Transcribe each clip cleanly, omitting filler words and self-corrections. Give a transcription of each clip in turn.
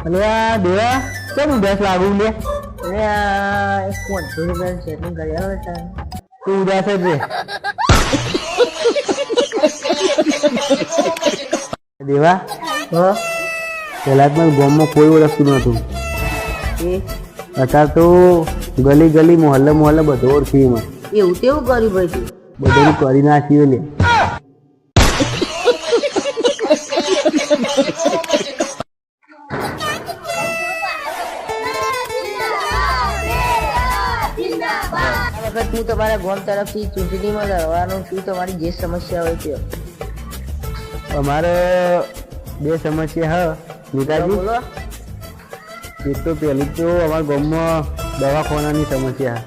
અલે આ દેવા કેમ ઉદાસ લાગુ લે? અરે આ એક ફોન થોડી સેટિંગ કરી આવે છે. તું ઉદાસ જ રે. દેવા પેલા તો ગામમાં કોઈ ઓળખતું નતું. અત્યારે તો ગલી ગલી મોહલ્લે બધો ઓળખી મને. એવું તેવું કર્યું ભાઈ તું? બધું કરી નાખ્યું લે. વખત હું તમારા ગામ તરફથી ચૂંટણીમાં લડવાનું છું. તમારી જે સમસ્યા હોય તે અમારે બે સમસ્યા હ નેતાજી. બોલો. એક તો પેલી તો અમારા ગામમાં દવાખાનાની સમસ્યા.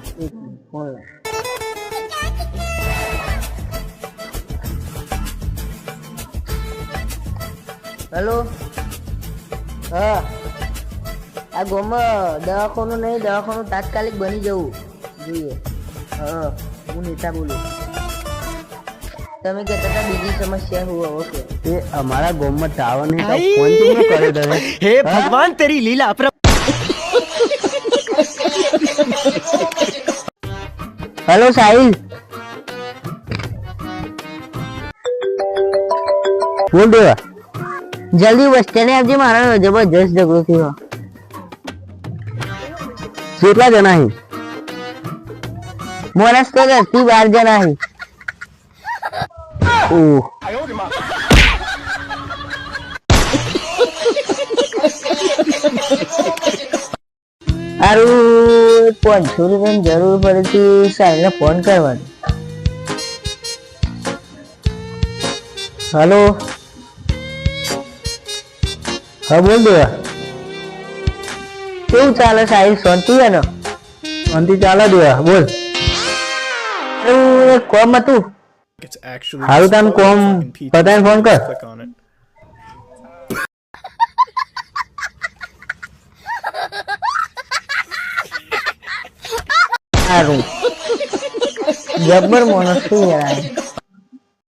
હેલો. હા, આ ગામમાં દવાખાનું નહીં, દવાખાનું તાત્કાલિક બની જવું જોઈએ. હા, હું નેતા બોલું. તમે કહેતા હતા બીજી સમસ્યા હું ઓકે. એ અમારા ગામમાં ટાવર નહીં તો ફોન કેમ કરે તમે? हे भगवान तेरी लीला હેલો સાહિલ. બોલ દેવા. જલ્દી બસ સ્ટેન્ડે આવજે, મારા જબરજસ્ત ઝઘડો થયો. કેટલા જણા અહીં? માણસ તો 10 થી 12 જણા અહીં. ઓહ, સારું, 500 રૂપિયાની જરૂર પડતી. સાહિલને ફોન કરવાનો. હાલો. હા બોલ દેવા. કેવું ચાલે સાહિલ? શાંતિ એનો? શાંતિ ચાલે દેવા. બોલ. સારું, એક કોમ હતું. હારું તાન કોમ પતાઈને ફોન કર. સારું, જબર માણસ છું યાર.